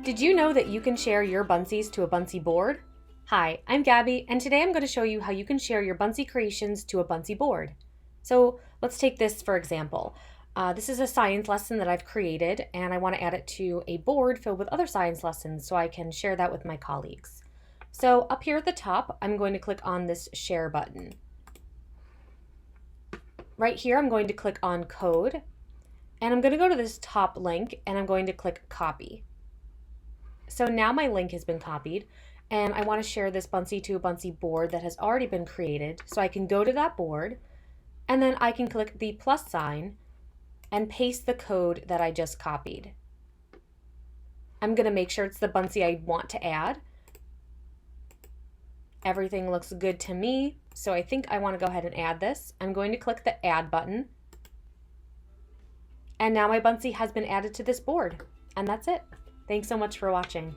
Did you know that you can share your Buncees to a Buncee board? Hi, I'm Gabby, and today I'm going to show you how you can share your Buncee creations to a Buncee board. So let's take this for example. This is a science lesson that I've created, and I want to add it to a board filled with other science lessons so I can share that with my colleagues. So up here at the top, I'm going to click on this share button. Right here, I'm going to click on code, and I'm going to go to this top link, and I'm going to click copy. So now my link has been copied, and I want to share this Buncee to a Buncee board that has already been created. So I can go to that board, and then I can click the plus sign and paste the code that I just copied. I'm going to make sure it's the Buncee I want to add. Everything looks good to me, so I think I want to go ahead and add this. I'm going to click the add button, and now my Buncee has been added to this board, and that's it. Thanks so much for watching.